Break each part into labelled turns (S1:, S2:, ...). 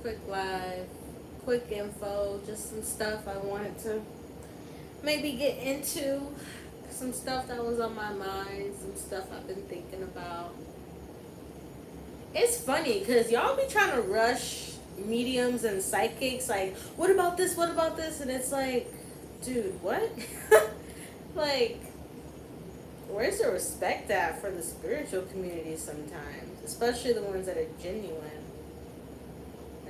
S1: quick live, quick info, just some stuff I wanted to maybe get into, some stuff that was on my mind, some stuff I've been thinking about. It's funny because y'all be trying to rush mediums and psychics, like, what about this, what about this? And it's like, dude, what? Like, where's the respect at for the spiritual community sometimes, especially the ones that are genuine?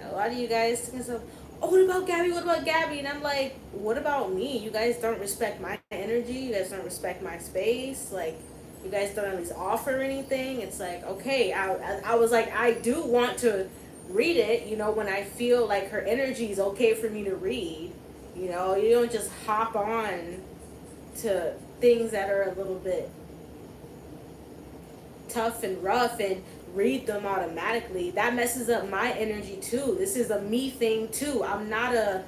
S1: A lot of you guys think stuff, oh, what about Gabby? What about Gabby? And I'm like, what about me? You guys don't respect my energy. You guys don't respect my space. Like, you guys don't at least offer anything. It's like, okay, I was like, I do want to read it, when I feel like her energy is okay for me to read. You don't just hop on to things that are a little bit tough and rough and read them automatically. That messes up my energy too. This is a me thing too. I'm not a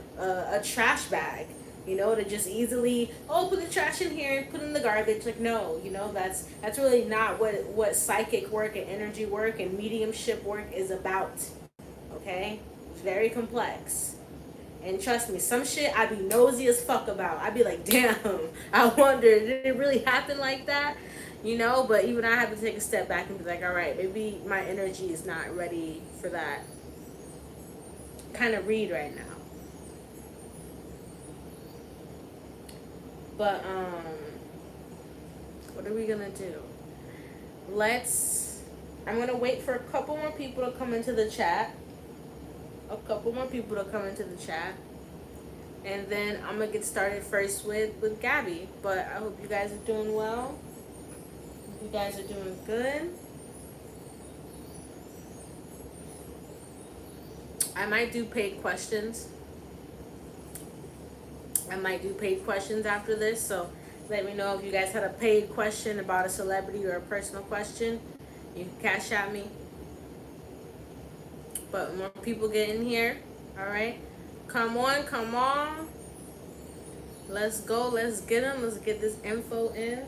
S1: trash bag, to just easily, oh, put the trash in here and put in the garbage. Like, no, that's really not what psychic work and energy work and mediumship work is about. Okay? It's very complex. And trust me, some shit I'd be nosy as fuck about. I'd be like, damn, I wonder, did it really happen like that? But even I have to take a step back and be like, all right, maybe my energy is not ready for that kind of read right now. But, what are we gonna do? I'm gonna wait for a couple more people to come into the chat. And then I'm gonna get started first with Gabby. But I hope you guys are doing well. You guys are doing good. I might do paid questions. After this, so let me know if you guys had a paid question about a celebrity or a personal question. You can cash at me. But more people get in here. All right, come on. Let's go. Let's get them. Let's get this info in.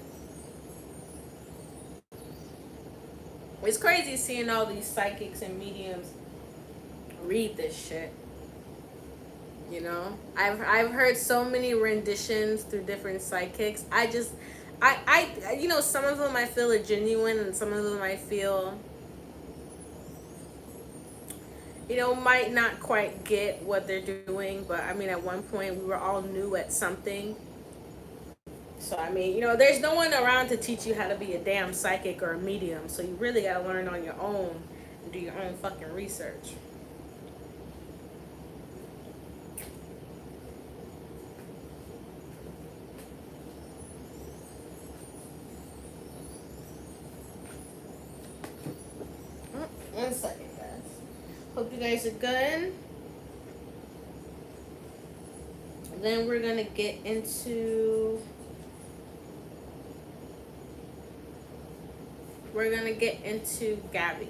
S1: It's crazy seeing all these psychics and mediums read this shit. I've heard so many renditions through different psychics. I some of them I feel are genuine, and some of them I feel, might not quite get what they're doing. But I mean, at one point we were all new at something. So I mean, there's no one around to teach you how to be a damn psychic or a medium. So you really gotta learn on your own and do your own fucking research. One second, guys. Hope you guys are good. And then we're gonna get into Gabby.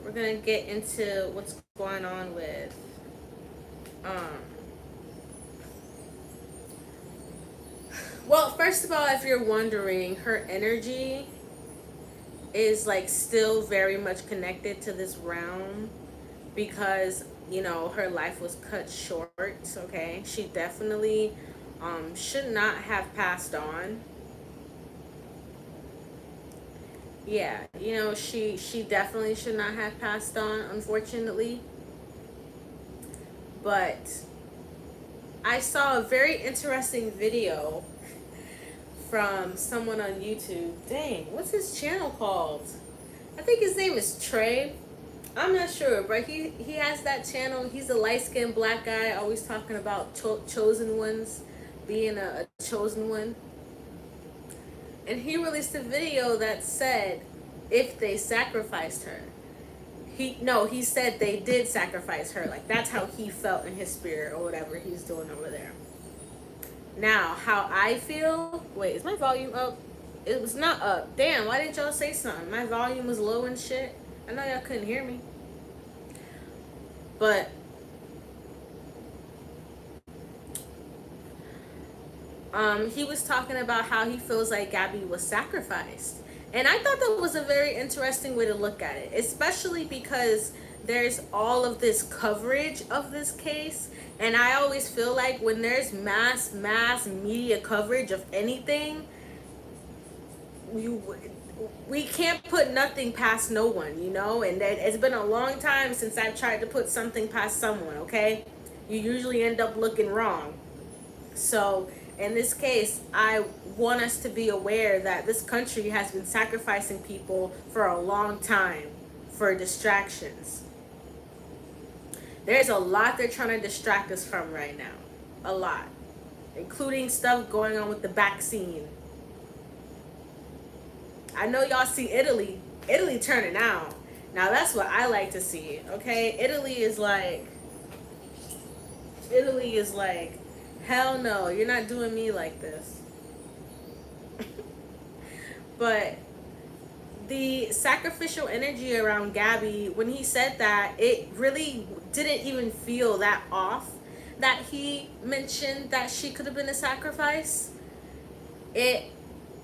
S1: We're gonna get into what's going on with well, first of all, if you're wondering, her energy is like still very much connected to this realm because her life was cut short. Okay, she definitely should not have passed on. Yeah, she definitely should not have passed on, unfortunately. But I saw a very interesting video from someone on YouTube. Dang, what's his channel called? I think his name is Trey. I'm not sure, but he has that channel. He's a light-skinned black guy, always talking about chosen ones, being a chosen one. And he released a video that said if they sacrificed her. He said they did sacrifice her. Like, that's how he felt in his spirit or whatever he's doing over there. Now, how I feel... Wait, is my volume up? It was not up. Damn, why didn't y'all say something? My volume was low and shit. I know y'all couldn't hear me, but he was talking about how he feels like Gabby was sacrificed. And I thought that was a very interesting way to look at it, especially because there's all of this coverage of this case. And I always feel like when there's mass media coverage of anything, you we can't put nothing past no one, you know? And that it's been a long time since I've tried to put something past someone, okay? You usually end up looking wrong. So, in this case, I want us to be aware that this country has been sacrificing people for a long time for distractions. There's a lot they're trying to distract us from right now. A lot. Including stuff going on with the vaccine. I know y'all see Italy. Italy turning out. Now that's what I like to see, okay? Italy is like, hell no, you're not doing me like this. But the sacrificial energy around Gabby, when he said that, it really didn't even feel that off that he mentioned that she could have been a sacrifice. It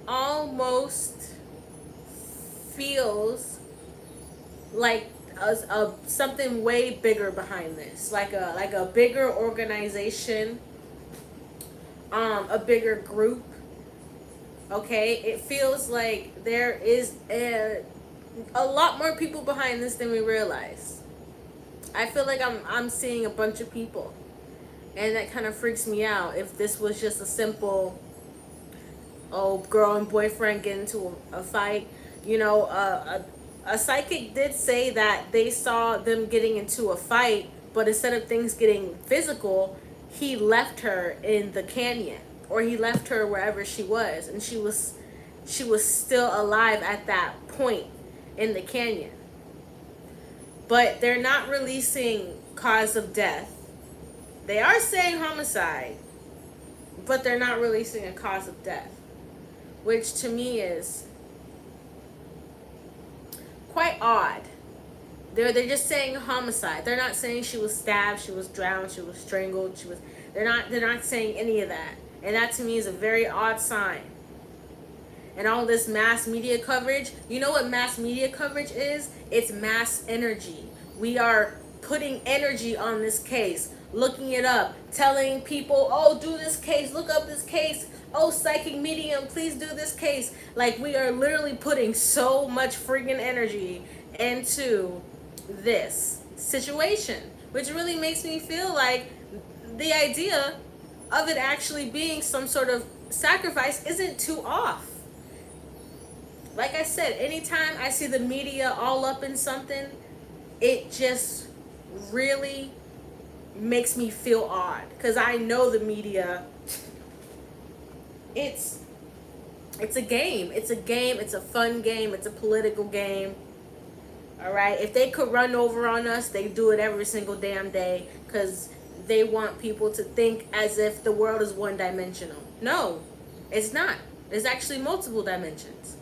S1: almost feels like a something way bigger behind this, like a bigger organization, a bigger group. Okay, it feels like there is a lot more people behind this than we realize. I feel like I'm seeing a bunch of people, and that kind of freaks me out. If this was just a simple, oh, girl and boyfriend get into a fight, you know, a psychic did say that they saw them getting into a fight, but instead of things getting physical, he left her in the canyon, or he left her wherever she was, and she was still alive at that point in the canyon. But they're not releasing cause of death. They are saying homicide, but they're not releasing a cause of death, which to me is quite odd. They're just saying homicide. They're not saying she was stabbed, she was drowned, she was strangled, she was they're not saying any of that. And that to me is a very odd sign. And all this mass media coverage, you know what mass media coverage is? It's mass energy. We are putting energy on this case, looking it up, telling people, oh, do this case, look up this case, oh, psychic medium, please do this case. Like, we are literally putting so much freaking energy into this situation, which really makes me feel like the idea of it actually being some sort of sacrifice isn't too off. Like I said, anytime I see the media all up in something, it just really makes me feel odd, because I know the media, it's a game. It's a game. It's a fun game. It's a political game. All right. If they could run over on us, they do it every single damn day, because they want people to think as if the world is one dimensional. No, it's not. There's actually multiple dimensions.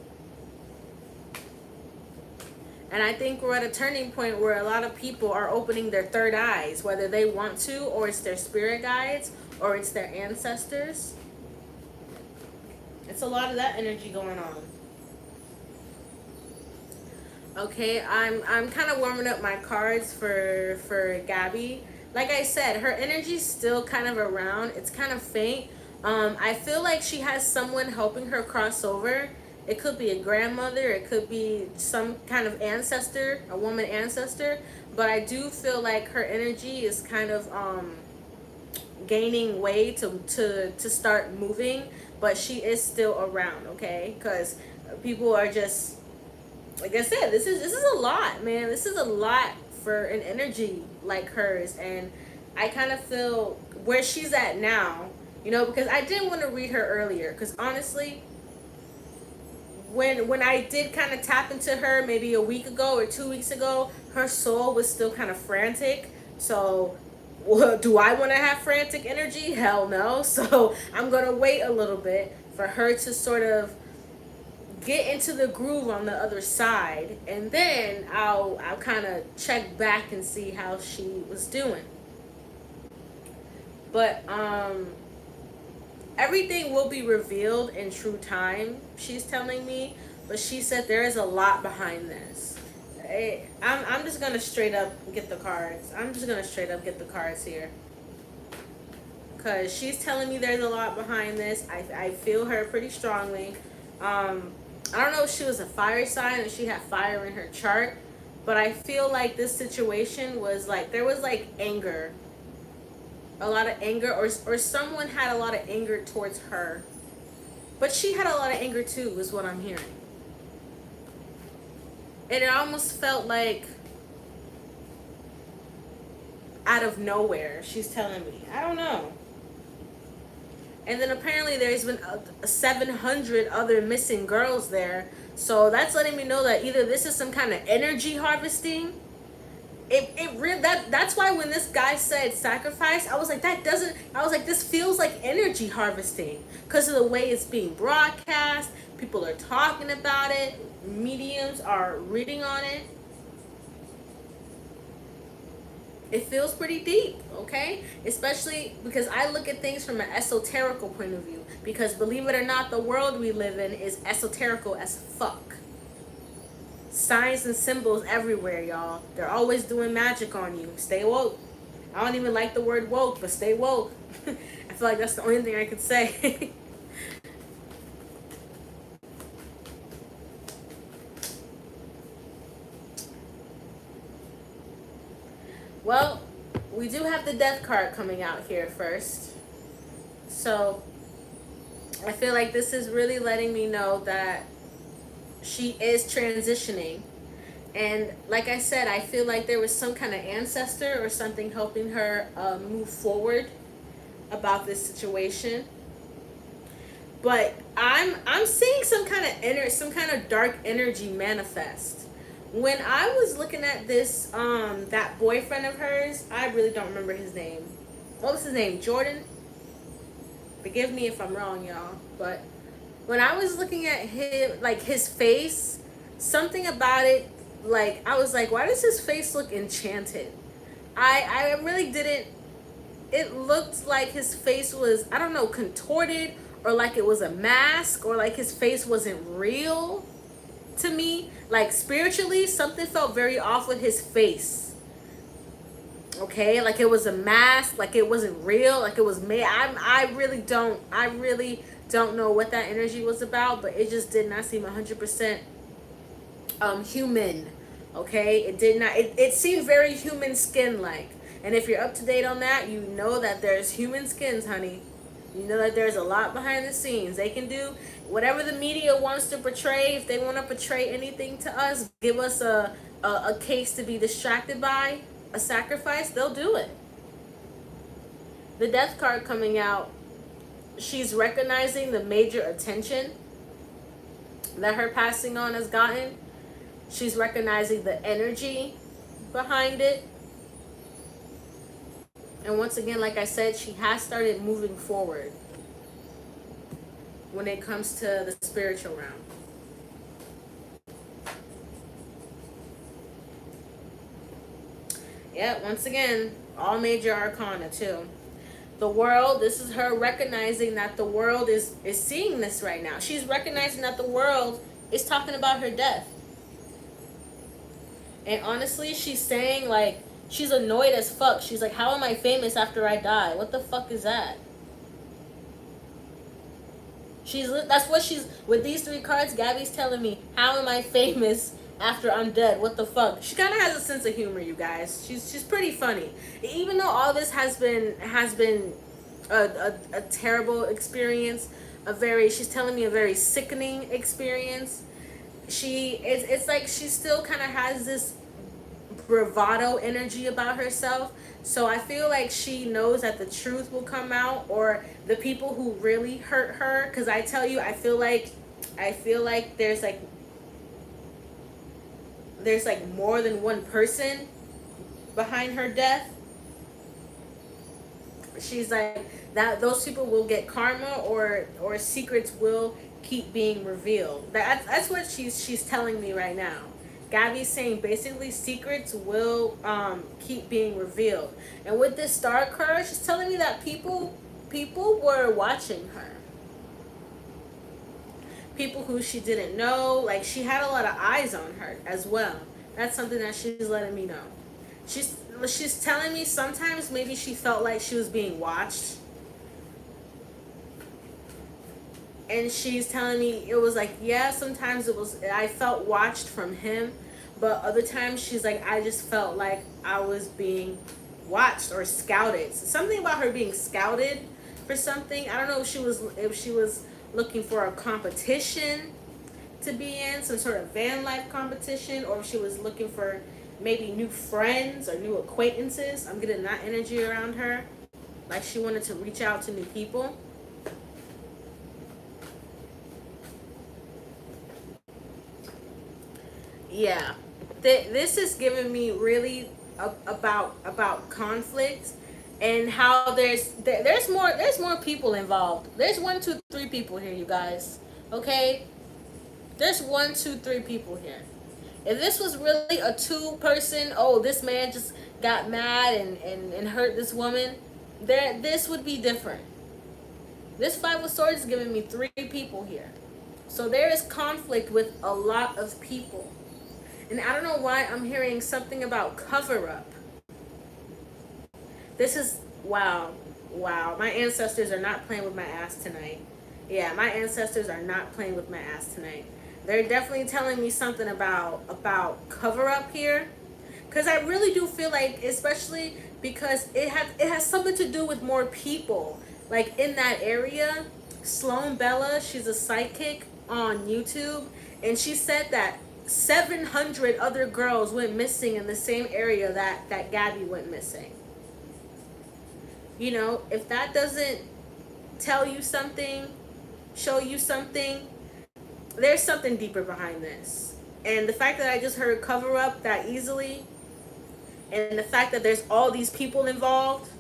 S1: And I think we're at a turning point where a lot of people are opening their third eyes, whether they want to, or it's their spirit guides, or it's their ancestors. It's a lot of that energy going on. Okay, I'm kind of warming up my cards for Gabby. Like I said, her energy's still kind of around. It's kind of faint. I feel like she has someone helping her cross over. It could be a grandmother. It could be some kind of ancestor, a woman ancestor. But I do feel like her energy is kind of gaining way to start moving. But she is still around, okay? Because people are just, like I said, this is a lot, man. This is a lot for an energy like hers. And I kind of feel where she's at now, you know, because I didn't want to read her earlier, because honestly, when I did kind of tap into her maybe a week ago or 2 weeks ago, her soul was still kind of frantic. So, well, do I want to have frantic energy? Hell no. So I'm going to wait a little bit for her to sort of get into the groove on the other side, and then I'll kind of check back and see how she was doing. But everything will be revealed in true time, she's telling me. But she said there is a lot behind this. I'm just gonna straight up get the cards. I'm just gonna straight up get the cards here. Because she's telling me there's a lot behind this. I feel her pretty strongly. I don't know if she was a fire sign and she had fire in her chart. But I feel like this situation was like, there was like anger. A lot of anger, or someone had a lot of anger towards her. But she had a lot of anger too, is what I'm hearing. And it almost felt like out of nowhere, she's telling me. I don't know. And then apparently there's been 700 other missing girls there. So that's letting me know that either this is some kind of energy harvesting. That's why when this guy said sacrifice, I was like, this feels like energy harvesting because of the way it's being broadcast. People are talking about it. Mediums are reading on it. It feels pretty deep, okay? Especially because I look at things from an esoterical point of view. Because believe it or not, the world we live in is esoterical as fuck. Signs and symbols everywhere, y'all. They're always doing magic on you. Stay woke. I don't even like the word woke, but stay woke. I feel like that's the only thing I could say. Well, we do have the death card coming out here first. So, I feel like this is really letting me know that she is transitioning. And like I said, I feel like there was some kind of ancestor or something helping her move forward about this situation. But I'm seeing some kind of dark energy manifest. When I was looking at this, that boyfriend of hers, I really don't remember his name. What was his name? Jordan? Forgive me if I'm wrong, y'all. But when I was looking at him, like his face, something about it, like I was like, why does his face look enchanted? I really didn't. It looked like his face was, I don't know, contorted, or like it was a mask, or like his face wasn't real to me. Like spiritually, something felt very off with his face. Okay, like it was a mask, like it wasn't real, like it was made. I really don't know what that energy was about, but it just did not seem 100% human. Okay, it did not. It seemed very human skin like. And if you're up to date on that, you know that there's human skins, honey. You know that there's a lot behind the scenes. They can do whatever the media wants to portray. If they want to portray anything to us, give us a case to be distracted by, a sacrifice, they'll do it. The death card coming out, she's recognizing the major attention that her passing on has gotten. She's recognizing the energy behind it. And once again, like I said, she has started moving forward when it comes to the spiritual realm. Yeah, once again, all major arcana too. The world, this is her recognizing that the world is seeing this right now. She's recognizing that the world is talking about her death. And honestly, she's saying like, she's annoyed as fuck. She's like, how am I famous after I die? What the fuck is that? That's what she's, with these three cards, Gabby's telling me, how am I famous after I'm dead? What the fuck? She kind of has a sense of humor, you guys. She's pretty funny. Even though all this has been a terrible experience, she's telling me a very sickening experience. It's like she still kind of has this bravado energy about herself. So I feel like she knows that the truth will come out, or the people who really hurt her, because I tell you, I feel like there's more than one person behind her death. She's like, that those people will get karma, or secrets will keep being revealed. That's what she's telling me right now. Gabby's saying basically secrets will keep being revealed. And with this star card, she's telling me that people were watching her. People who she didn't know, like she had a lot of eyes on her as well. That's something that she's letting me know. She's telling me sometimes maybe she felt like she was being watched. And she's telling me it was like, yeah, sometimes I felt watched from him, but other times she's like, I just felt like I was being watched or scouted. Something about her being scouted for something. I don't know if she was looking for a competition to be in, some sort of van life competition, or if she was looking for maybe new friends or new acquaintances. I'm getting that energy around her, like she wanted to reach out to new people. Yeah, this is giving me really about conflict, and how there's more people involved. There's one, two, three people here, you guys. Okay, there's one, two, three people here. If this was really a two-person, oh, this man just got mad and hurt this woman, this would be different. This Five of Swords is giving me three people here. So there is conflict with a lot of people. And I don't know why I'm hearing something about cover-up. This is, wow. Wow. My ancestors are not playing with my ass tonight. Yeah, my ancestors are not playing with my ass tonight. They're definitely telling me something about cover-up here. Because I really do feel like, especially because it has something to do with more people. Like in that area, Sloan Bella, she's a psychic on YouTube. And she said that 700 other girls went missing in the same area that Gabby went missing. You know, if that doesn't tell you something, show you something, there's something deeper behind this. And the fact that I just heard cover up that easily, and the fact that there's all these people involved,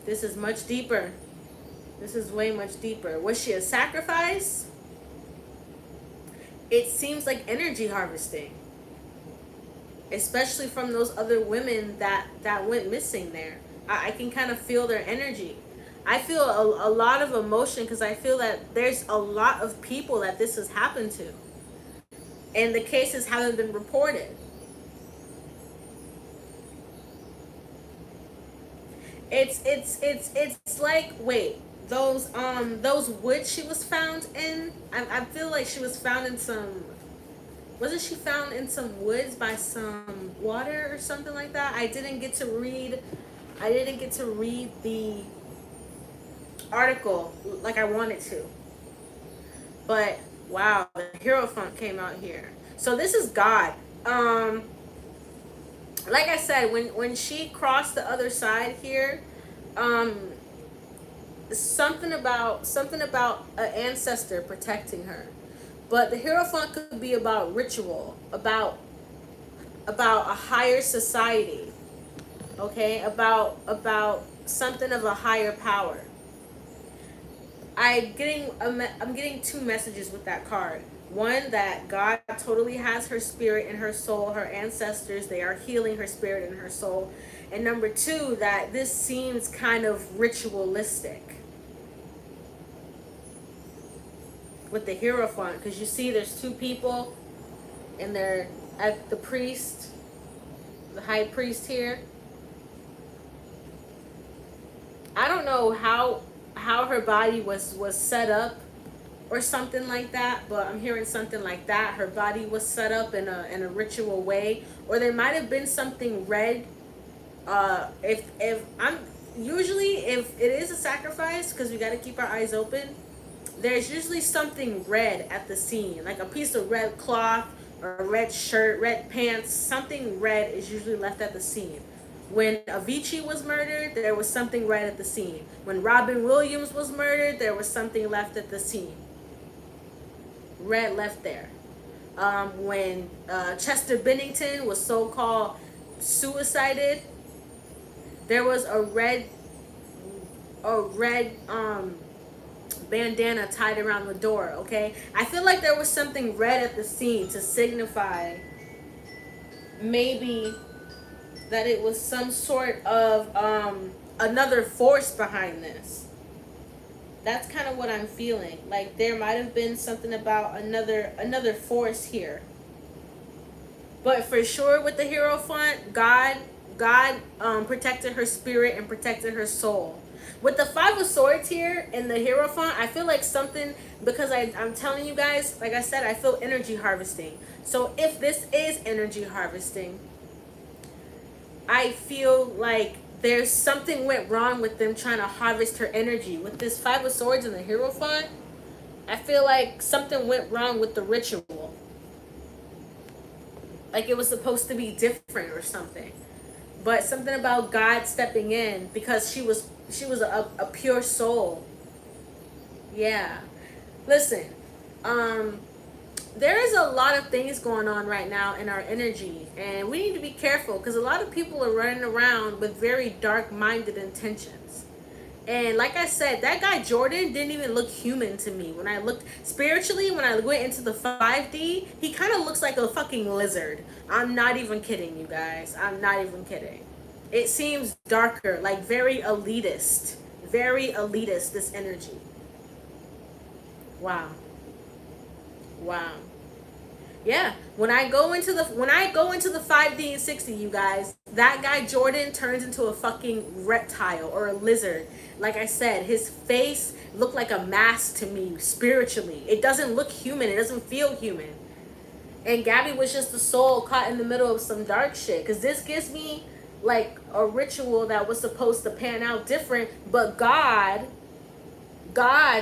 S1: this is much deeper. This is way much deeper. Was she a sacrifice? It seems like energy harvesting, especially from those other women that went missing there. I can kind of feel their energy. I feel a lot of emotion because I feel that there's a lot of people that this has happened to, and the cases haven't been reported. It's like, wait, those woods she was found in, I feel like she was found in some, wasn't she found in some woods by some water or something like that? I didn't get to read the article like I wanted to. But wow, the Hierophant came out here. So this is God. Like I said, when she crossed the other side here, something about an ancestor protecting her. But the Hierophant could be about ritual, about a higher society, okay, about something of a higher power. I'm getting two messages with that card. One, that God totally has her spirit and her soul, her ancestors, they are healing her spirit and her soul. And number two, that this seems kind of ritualistic with the Hierophant, because you see there's two people and they're at the priest, the high priest here. I don't know how her body was set up or something like that, but I'm hearing something like that. Her body was set up in a ritual way, or there might have been something red. If it is a sacrifice, because we got to keep our eyes open, there's usually something red at the scene, like a piece of red cloth or a red shirt, red pants. Something red is usually left at the scene. When Avicii was murdered, there was something red at the scene. When Robin Williams was murdered, there was something left at the scene. Red left there. When Chester Bennington was so-called suicided, there was a red bandana tied around the door, okay? I feel like there was something red at the scene to signify maybe that it was some sort of another force behind this. That's kind of what I'm feeling. Like there might have been something about another force here. But for sure with the Hierophant, God protected her spirit and protected her soul. With the Five of Swords here in the Hierophant, I feel like something, because I'm telling you guys, like I said, I feel energy harvesting. So if this is energy harvesting, I feel like there's something went wrong with them trying to harvest her energy. With this Five of Swords and the Hierophant, I feel like something went wrong with the ritual. Like it was supposed to be different or something. But something about God stepping in because she was a pure soul. Yeah. Listen, there is a lot of things going on right now in our energy, and we need to be careful because a lot of people are running around with very dark-minded intentions. And like I said, that guy Jordan didn't even look human to me. When I looked spiritually, when I went into the 5D, he kind of looks like a fucking lizard. I'm not even kidding, you guys. I'm not even kidding. It seems darker, like very elitist. Very elitist, this energy. Wow. Wow. Yeah, when I go into the 5D and 60, you guys, that guy Jordan turns into a fucking reptile or a lizard. Like I said, his face looked like a mask to me spiritually. It doesn't look human. It doesn't feel human. And Gabby was just a soul caught in the middle of some dark shit. Because this gives me like a ritual that was supposed to pan out different, but God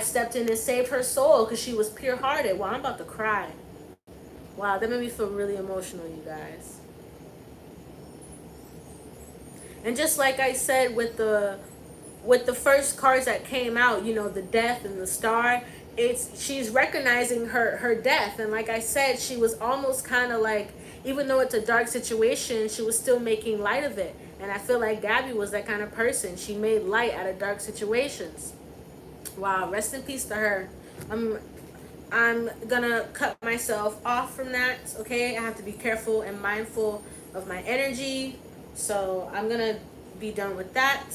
S1: stepped in and saved her soul because she was pure-hearted. Well, I'm about to cry. Wow, that made me feel really emotional, you guys. And just like I said with the first cards that came out, you know, the death and the star, she's recognizing her death. And like I said, she was almost kind of like, even though it's a dark situation, she was still making light of it. And I feel like Gabby was that kind of person. She made light out of dark situations. Wow, rest in peace to her. I'm gonna cut myself off from that, okay? I have to be careful and mindful of my energy. So I'm gonna be done with that.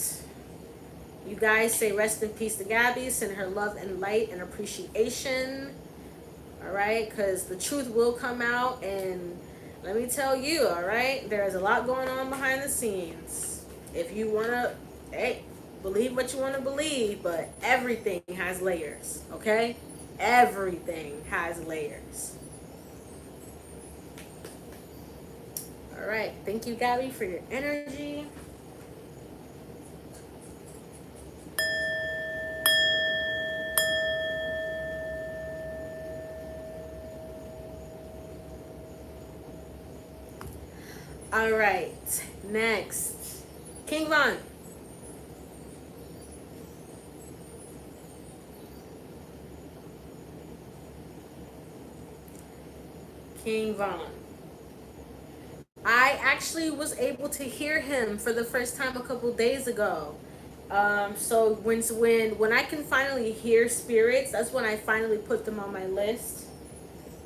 S1: You guys say rest in peace to Gabby. Send her love and light and appreciation. All right? Because the truth will come out. And let me tell you, all right? There's a lot going on behind the scenes. If you want to, hey, believe what you want to believe. But everything has layers, okay? Everything has layers. All right. Thank you, Gabby, for your energy. All right. Next. King Von. King Von. I actually was able to hear him for the first time a couple days ago. So when I can finally hear spirits, that's when I finally put them on my list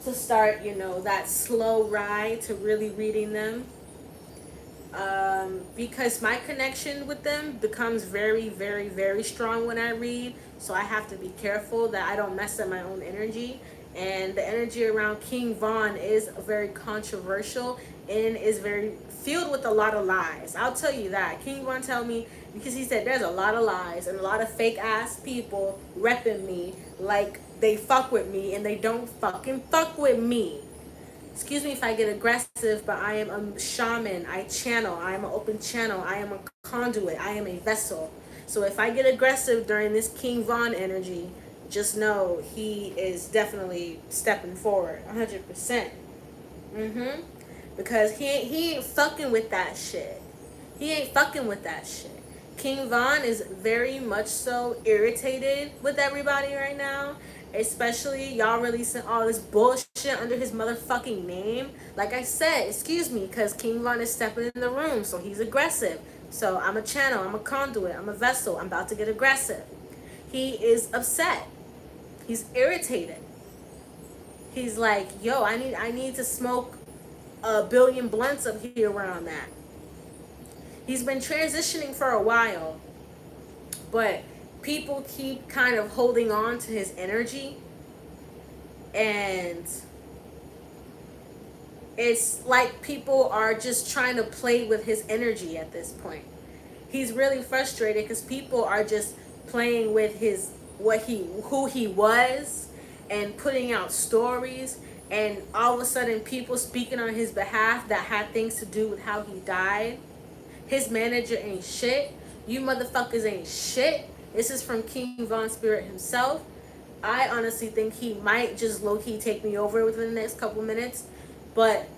S1: to start, you know, that slow ride to really reading them. Because my connection with them becomes very, very, very strong when I read. So I have to be careful that I don't mess up my own energy. And the energy around King Von is very controversial and is very filled with a lot of lies. I'll tell you that. King Von tell me, because he said there's a lot of lies and a lot of fake ass people repping me like they fuck with me, and they don't fucking fuck with me. Excuse me if I get aggressive, but I am a shaman. I channel. I am an open channel. I am a conduit. I am a vessel. So if I get aggressive during this King Von energy, just know he is definitely stepping forward 100%. Because he ain't fucking with that shit. He ain't fucking with that shit. King Von is very much so irritated with everybody right now. Especially y'all releasing all this bullshit under his motherfucking name. Like I said, excuse me, because King Von is stepping in the room, so he's aggressive. So I'm a channel, I'm a conduit, I'm a vessel. I'm about to get aggressive. He is upset. He's irritated. He's like, yo, I need to smoke a billion blunts up here where I'm at. He's been transitioning for a while, but people keep kind of holding on to his energy, and it's like people are just trying to play with his energy at this point. He's really frustrated because people are just playing with his who he was and putting out stories, and all of a sudden people speaking on his behalf that had things to do with how he died. His manager ain't shit. You motherfuckers ain't shit. This is from King Von Spirit himself. I honestly think he might just low-key take me over within the next couple minutes. But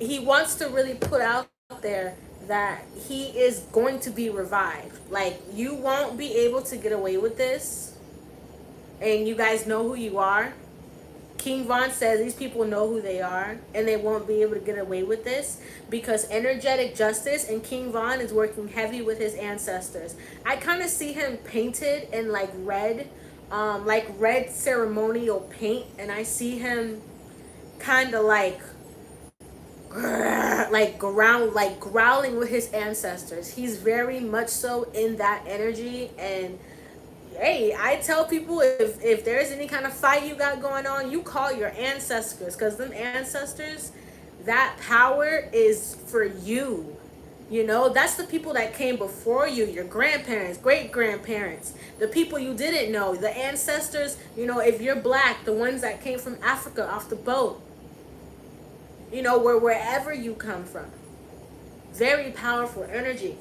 S1: he wants to really put out there that he is going to be revived. Like, you won't be able to get away with this. And you guys know who you are. King Von says these people know who they are, and they won't be able to get away with this because energetic justice and King Von is working heavy with his ancestors. I kind of see him painted in like red ceremonial paint, and I see him kind of like growling with his ancestors. He's very much so in that energy. And hey, I tell people, if there's any kind of fight you got going on, you call your ancestors, because them ancestors, that power is for you. You know, that's the people that came before you, your grandparents, great grandparents, the people you didn't know, the ancestors. You know, if you're black, the ones that came from Africa off the boat, you know, wherever you come from. Very powerful energy.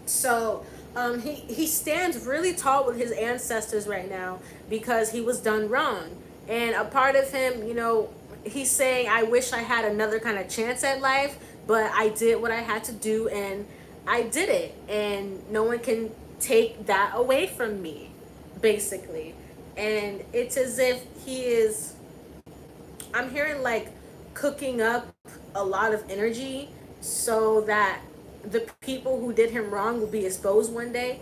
S1: So he stands really tall with his ancestors right now because he was done wrong. And a part of him, you know, he's saying, I wish I had another kind of chance at life, but I did what I had to do and I did it. And no one can take that away from me, basically. And it's as if he is, I'm hearing like cooking up a lot of energy so that the people who did him wrong will be exposed one day.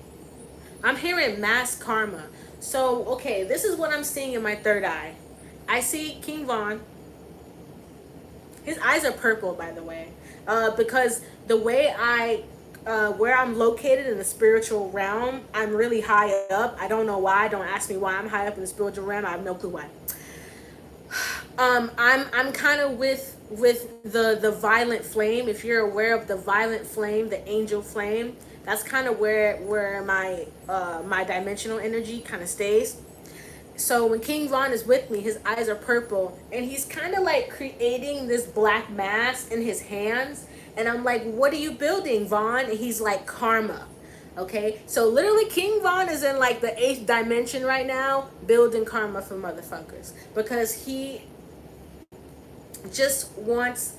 S1: I'm hearing mass karma. So, okay, this is what I'm seeing in my third eye. I see King Von. His eyes are purple, by the way, because the way where I'm located in the spiritual realm, I'm really high up. I don't know why. Don't ask me why I'm high up in the spiritual realm. I have no clue why. I'm kind of with the violent flame. If you're aware of the violent flame, the angel flame, that's kind of where my dimensional energy kind of stays. So when King Von is with me, his eyes are purple, and he's kind of like creating this black mass in his hands. And I'm like, what are you building, Von? And he's like, karma. Okay, so literally King Von is in like the 8th dimension right now, building karma for motherfuckers, because he just wants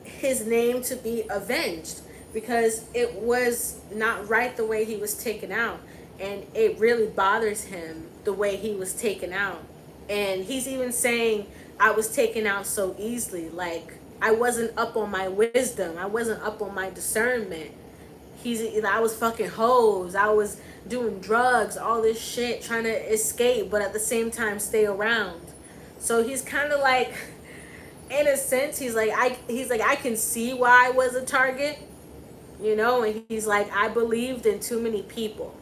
S1: his name to be avenged, because it was not right the way he was taken out, and it really bothers him the way he was taken out. And he's even saying, I was taken out so easily, like I wasn't up on my wisdom, I wasn't up on my discernment. I was fucking hoes, I was doing drugs, all this shit, trying to escape, but at the same time stay around. So he's kind of like, in a sense, he's like, I can see why I was a target, you know. And he's like, I believed in too many people.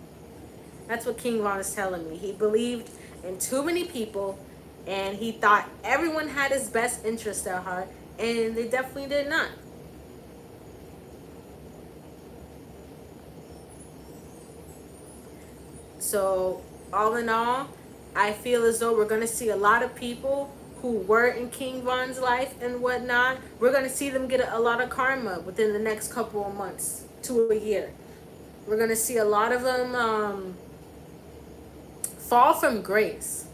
S1: That's what King Von is telling me. He believed in too many people, and he thought everyone had his best interest at heart, and they definitely did not. So all in all, I feel as though we're going to see a lot of people who were in King Von's life and whatnot. We're going to see them get a lot of karma within the next couple of months to a year. We're going to see a lot of them fall from grace.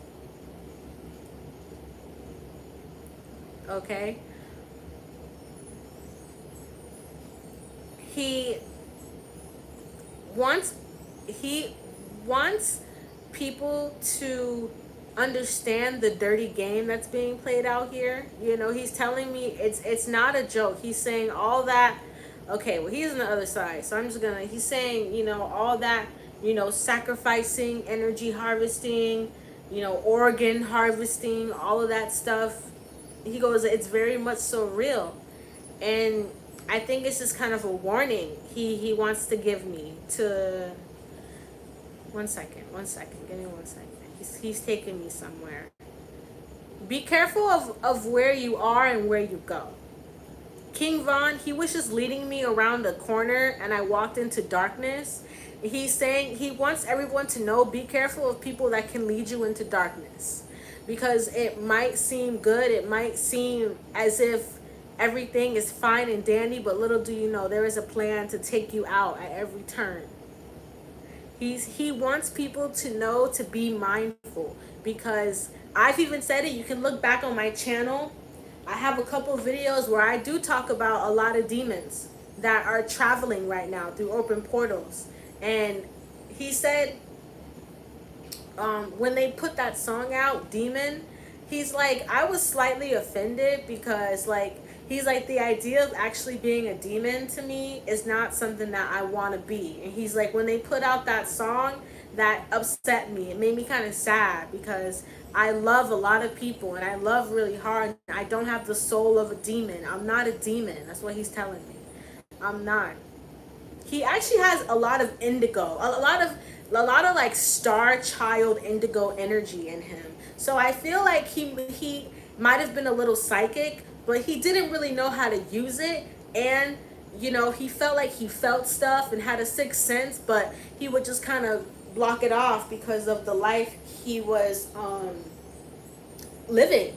S1: Okay? He wants people to understand the dirty game that's being played out here. You know, he's telling me it's not a joke. He's saying all that. Okay, well, he's on the other side, so I'm just gonna, he's saying, you know, all that, you know, sacrificing, energy harvesting, organ harvesting, all of that stuff. He goes, it's very much so real. And I think it's just kind of a warning he wants to give me to. One second, give me 1 second. He's taking me somewhere. Be careful of where you are and where you go. King Von, he was just leading me around a corner and I walked into darkness. He's saying he wants everyone to know, be careful of people that can lead you into darkness. Because it might seem good, it might seem as if everything is fine and dandy, but little do you know, there is a plan to take you out at every turn. He wants people to know to be mindful, because I've even said it. You can look back on my channel. I have a couple of videos where I do talk about a lot of demons that are traveling right now through open portals. And he said, when they put that song out, Demon, he's like, I was slightly offended because, like, he's like, the idea of actually being a demon to me is not something that I want to be. And he's like, when they put out that song, that upset me. It made me kind of sad because I love a lot of people and I love really hard. I don't have the soul of a demon. I'm not a demon. That's what he's telling me. I'm not. He actually has a lot of indigo, a lot of like star child indigo energy in him. So I feel like he might have been a little psychic, but he didn't really know how to use it. And he felt like he felt stuff and had a sixth sense, but he would just kind of block it off because of the life he was living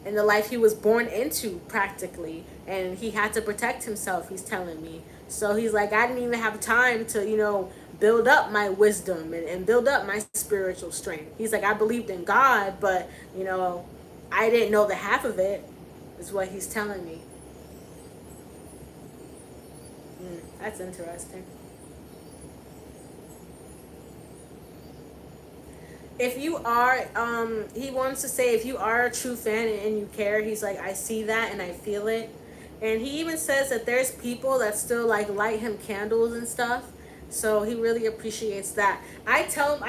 S1: and the life he was born into practically. And he had to protect himself, he's telling me. So he's like, I didn't even have time to build up my wisdom and build up my spiritual strength. He's like, I believed in God, but I didn't know the half of it, is what he's telling me. That's interesting. If you are, he wants to say, if you are a true fan and you care, he's like, I see that and I feel it. And he even says that there's people that still like light him candles and stuff. So he really appreciates that. I tell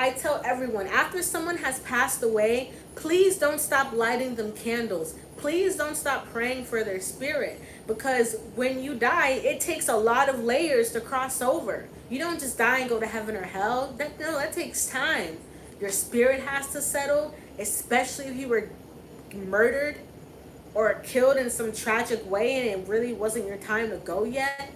S1: everyone, after someone has passed away, please don't stop lighting them candles. Please don't stop praying for their spirit, because when you die, it takes a lot of layers to cross over. You don't just die and go to heaven or hell. That takes time. Your spirit has to settle, especially if you were murdered or killed in some tragic way and it really wasn't your time to go yet.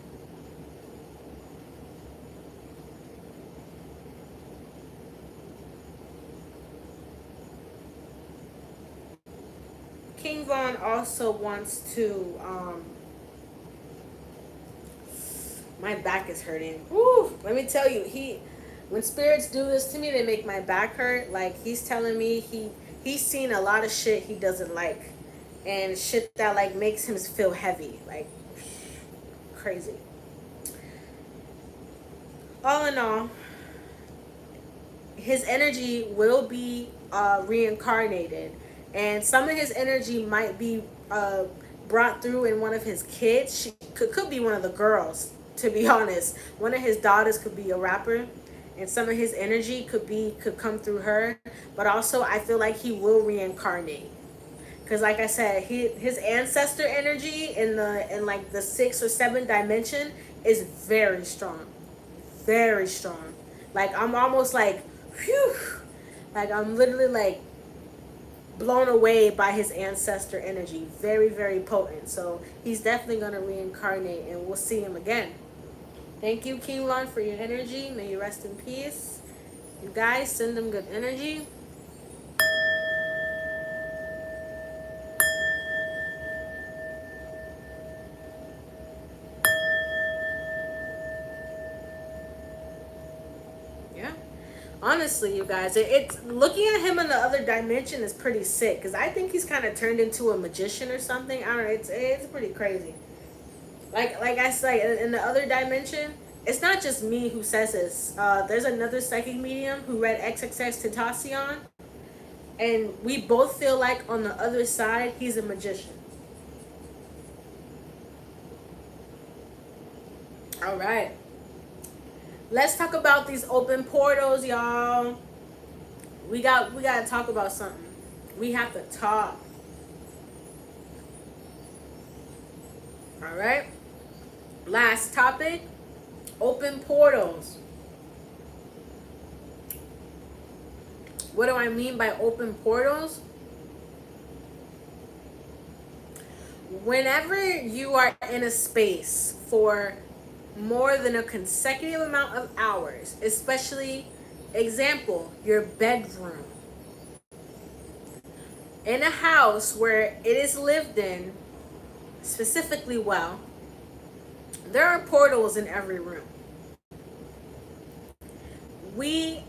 S1: King Von also wants to, my back is hurting. Woo! Let me tell you, when spirits do this to me, they make my back hurt. Like, he's telling me he's seen a lot of shit he doesn't like, and shit that like makes him feel heavy, like crazy. All in all, his energy will be reincarnated, and some of his energy might be brought through in one of his kids. She could be one of the girls, to be honest. One of his daughters could be a rapper, and some of his energy could come through her. But also, I feel like he will reincarnate, because like I said, his ancestor energy in like the 6th or 7th dimension is very strong, very strong. Like, I'm almost like, whew, like I'm literally like blown away by his ancestor energy. Very, very potent. So he's definitely gonna reincarnate, and we'll see him again. Thank you, King Lon, for your energy. May you rest in peace. You guys send them good energy. Yeah. Honestly, you guys, it's looking at him in the other dimension is pretty sick, because I think he's kind of turned into a magician or something. I don't know. It's pretty crazy. Like I say, in the other dimension, it's not just me who says this. There's another psychic medium who read XXX Tentacion, and we both feel like on the other side, he's a magician. All right. Let's talk about these open portals, y'all. We gotta talk about something. We have to talk. All right. Last topic: open portals. What do I mean by open portals? Whenever you are in a space for more than a consecutive amount of hours, especially, example, your bedroom, in a house where it is lived in specifically well, there are portals in every room. We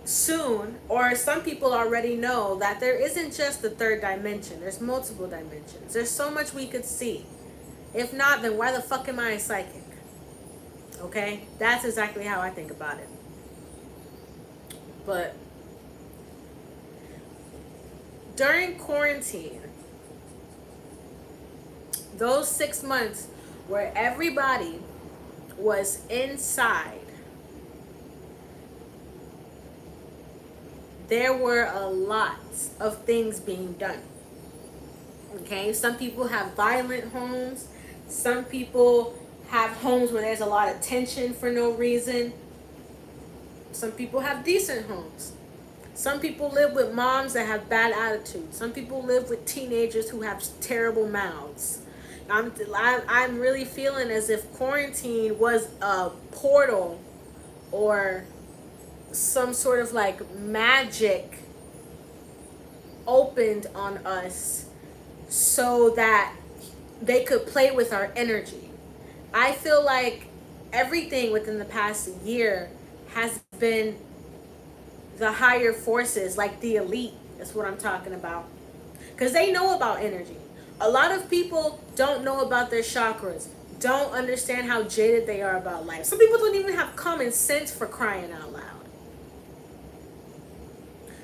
S1: soon, or some people already know, that there isn't just the third dimension, there's multiple dimensions. There's so much we could see. If not, then why the fuck am I a psychic? Okay, that's exactly how I think about it. But during quarantine, those 6 months where everybody was inside, there were a lot of things being done. Okay, some people have violent homes, some people have homes where there's a lot of tension for no reason. Some people have decent homes. Some people live with moms that have bad attitudes. Some people live with teenagers who have terrible mouths. I'm really feeling as if quarantine was a portal or some sort of like magic opened on us so that they could play with our energy. I feel like everything within the past year has been the higher forces, like the elite. That's what I'm talking about. Because they know about energy. A lot of people don't know about their chakras, don't understand how jaded they are about life. Some people don't even have common sense, for crying out loud.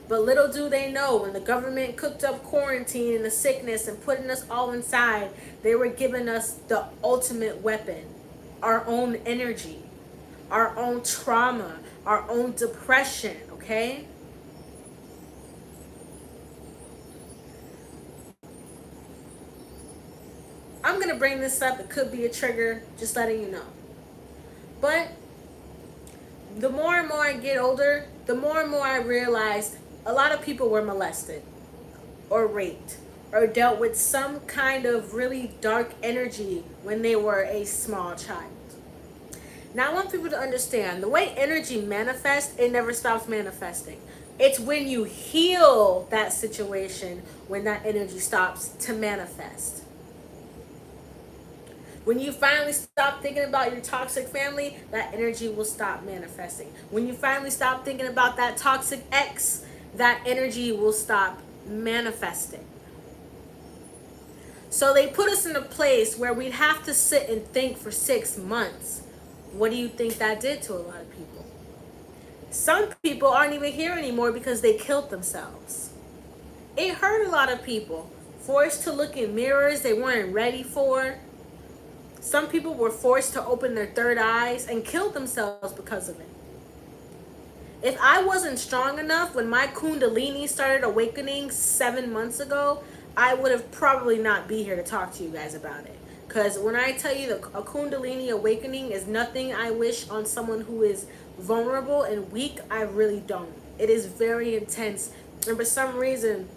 S1: But little do they know, when the government cooked up quarantine and the sickness and putting us all inside, they were giving us the ultimate weapon: our own energy, our own trauma, our own depression, okay? I'm going to bring this up. It could be a trigger, just letting you know. But the more and more I get older, the more and more I realized a lot of people were molested or raped or dealt with some kind of really dark energy when they were a small child. Now I want people to understand, the way energy manifests, it never stops manifesting. It's when you heal that situation when that energy stops to manifest. When you finally stop thinking about your toxic family, that energy will stop manifesting. When you finally stop thinking about that toxic ex, that energy will stop manifesting. So they put us in a place where we'd have to sit and think for 6 months. What do you think that did to a lot of people? Some people aren't even here anymore because they killed themselves. It hurt a lot of people. Forced to look in mirrors they weren't ready for. Some people were forced to open their third eyes and killed themselves because of it. If I wasn't strong enough when my Kundalini started awakening 7 months ago, I would have probably not be here to talk to you guys about it. Because when I tell you a Kundalini awakening is nothing I wish on someone who is vulnerable and weak, I really don't. It is very intense. And for some reason,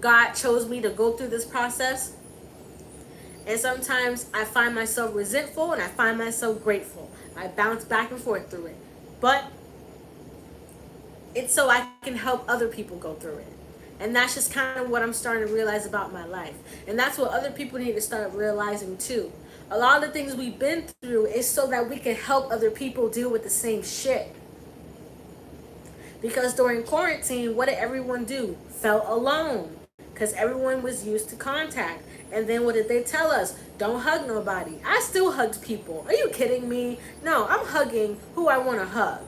S1: God chose me to go through this process. And sometimes I find myself resentful and I find myself grateful. I bounce back and forth through it. But it's so I can help other people go through it. And that's just kind of what I'm starting to realize about my life. And that's what other people need to start realizing too. A lot of the things we've been through is so that we can help other people deal with the same shit. Because during quarantine, what did everyone do? Felt alone. Because everyone was used to contact. And then what did they tell us? Don't hug nobody. I still hugged people. Are you kidding me? No, I'm hugging who I want to hug.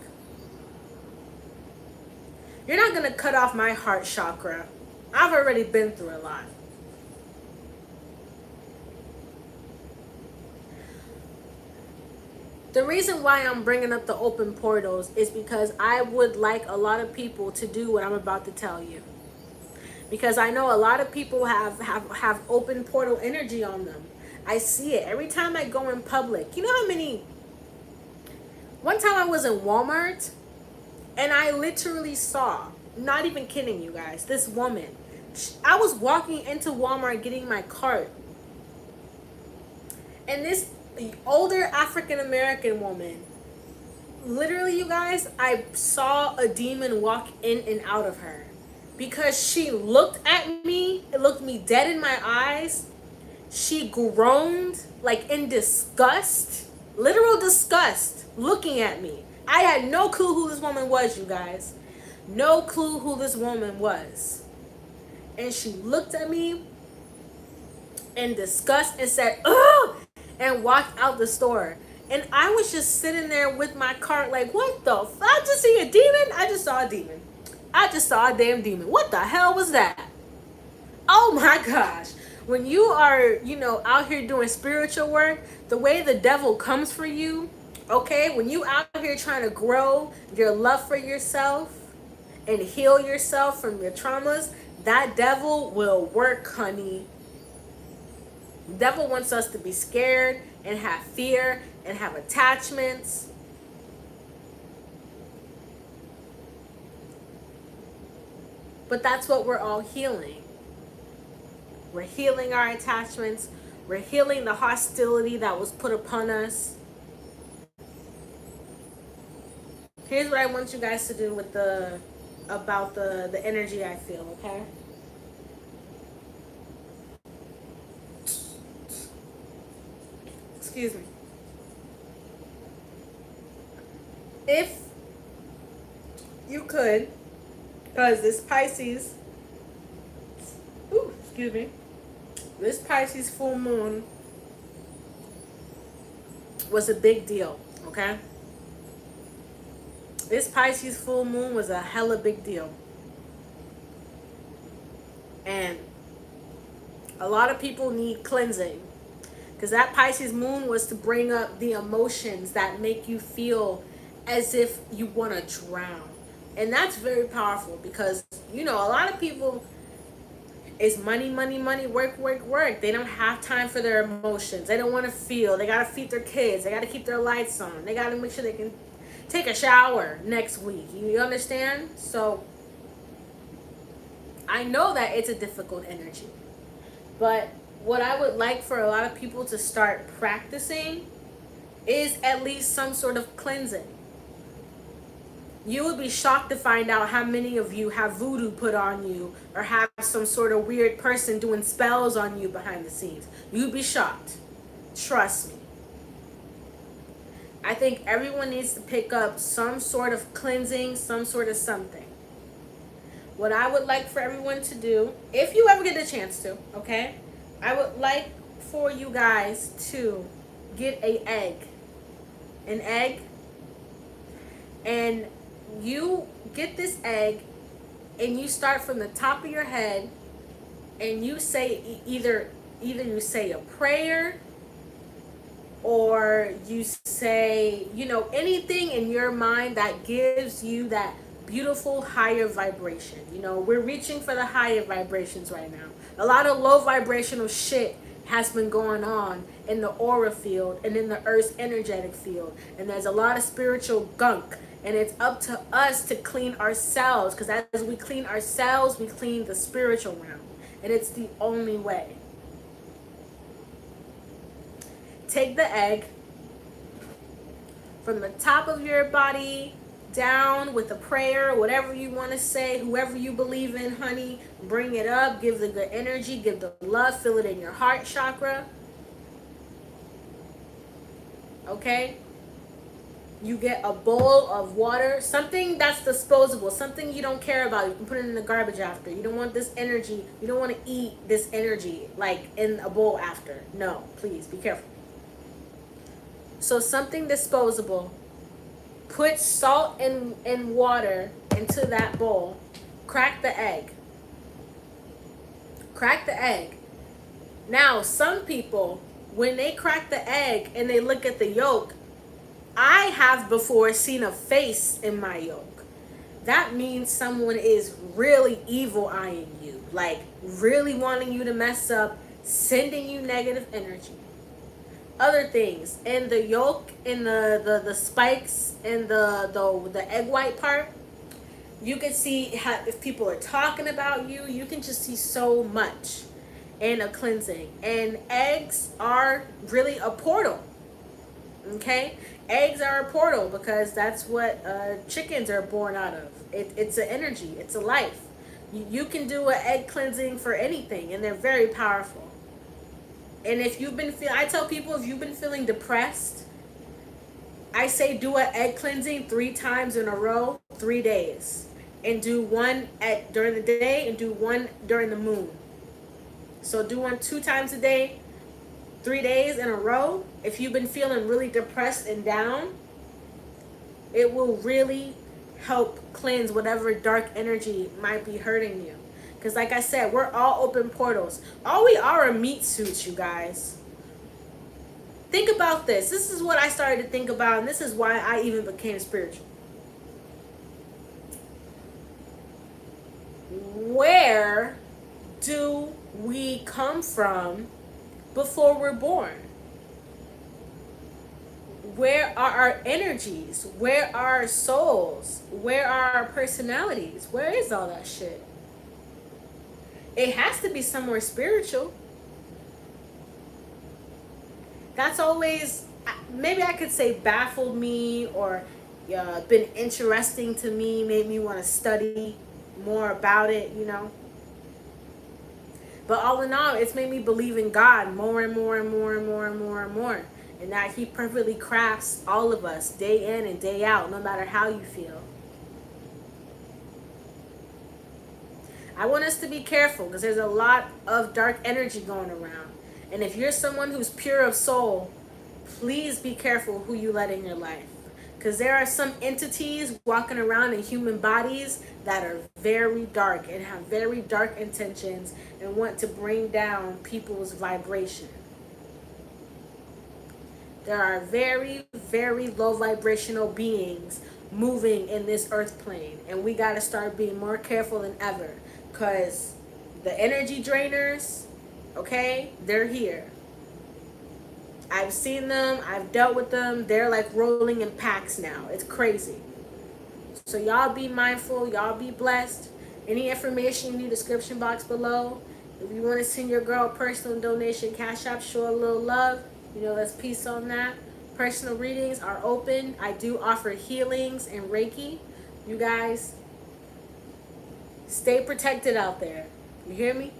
S1: You're not going to cut off my heart chakra. I've already been through a lot. The reason why I'm bringing up the open portals is because I would like a lot of people to do what I'm about to tell you. Because I know a lot of people have open portal energy on them. I see it every time I go in public. You know how many... One time I was in Walmart and I literally saw, not even kidding you guys, this woman. I was walking into Walmart getting my cart. And this older African American woman, literally, you guys, I saw a demon walk in and out of her. Because she looked at me, it looked me dead in my eyes. She groaned like in disgust, literal disgust, looking at me. I had no clue who this woman was, you guys. No clue who this woman was. And she looked at me in disgust and said, "Ugh!" and walked out the store. And I was just sitting there with my cart like, what the fuck? I just see a demon? I just saw a demon. I just saw a damn demon. What the hell was that? Oh my gosh. When you are, out here doing spiritual work, the way the devil comes for you, okay? When you out here trying to grow your love for yourself and heal yourself from your traumas, that devil will work, honey. The devil wants us to be scared and have fear and have attachments. But that's what we're all healing. We're healing our attachments. We're healing the hostility that was put upon us. Here's what I want you guys to do with about the energy I feel, okay? Excuse me. If you could, because this Pisces, this Pisces full moon was a big deal, okay? This Pisces full moon was a hella big deal. And a lot of people need cleansing. Because that Pisces moon was to bring up the emotions that make you feel as if you want to drown. And that's very powerful because, a lot of people, it's money, money, money, work, work, work. They don't have time for their emotions. They don't want to feel. They got to feed their kids. They got to keep their lights on. They got to make sure they can take a shower next week. You understand? So I know that it's a difficult energy. But what I would like for a lot of people to start practicing is at least some sort of cleansing. You would be shocked to find out how many of you have voodoo put on you or have some sort of weird person doing spells on you behind the scenes. You'd be shocked. Trust me. I think everyone needs to pick up some sort of cleansing, some sort of something. What I would like for everyone to do, if you ever get a chance to, okay? I would like for you guys to get an egg, and you get this egg and you start from the top of your head and you say either you say a prayer or you say, anything in your mind that gives you that beautiful higher vibration. We're reaching for the higher vibrations right now. A lot of low vibrational shit has been going on in the aura field and in the earth's energetic field. And there's a lot of spiritual gunk. And it's up to us to clean ourselves. Because as we clean ourselves, we clean the spiritual realm. And it's the only way. Take the egg from the top of your body down with a prayer, whatever you want to say, whoever you believe in, honey, bring it up, give the good energy, give the love, feel it in your heart chakra. Okay? You get a bowl of water, something that's disposable, something you don't care about. You can put it in the garbage after. You don't want this energy, you don't want to eat this energy like in a bowl after. No, please be careful. So something disposable. Put salt and water into that bowl. Crack the egg. Crack the egg. Now, some people, when they crack the egg and they look at the yolk, I have before seen a face in my yoke. That means someone is really evil eyeing you, like really wanting you to mess up, sending you negative energy. Other things in the yolk, in the spikes, in the egg white part, you can see how, if people are talking about you, you can just see so much in a cleansing. And eggs are really a portal. Okay, eggs are a portal because that's what chickens are born out of. It's an energy, it's a life. You can do an egg cleansing for anything, and they're very powerful. And if you've been I tell people, if you've been feeling depressed, I say do an egg cleansing 3 times in a row, 3 days, and do one at during the day and do one during the moon. So do one 2 times a day, 3 days in a row. If you've been feeling really depressed and down, it will really help cleanse whatever dark energy might be hurting you. Because like I said, we're all open portals. All we are meat suits, you guys. Think about this. This is what I started to think about, and this is why I even became spiritual. Where do we come from before we're born? Where are our energies? Where are our souls? Where are our personalities? Where is all that shit? It has to be somewhere spiritual. That's always, maybe I could say, baffled me, or been interesting to me, made me want to study more about it, you know. But all in all, it's made me believe in God more and more and more and more and more and more. And that He perfectly crafts all of us day in and day out, no matter how you feel. I want us to be careful because there's a lot of dark energy going around. And if you're someone who's pure of soul, please be careful who you let in your life. Because there are some entities walking around in human bodies that are very dark and have very dark intentions and want to bring down people's vibration. There are very, very low vibrational beings moving in this earth plane. And we got to start being more careful than ever. Because the energy drainers, okay, they're here. I've seen them. I've dealt with them. They're like rolling in packs now. It's crazy. So y'all be mindful. Y'all be blessed. Any information you need, description box below. If you want to send your girl a personal donation, Cash App, show a little love. You know, let's peace on that. Personal readings are open. I do offer healings and Reiki. You guys, stay protected out there. You hear me?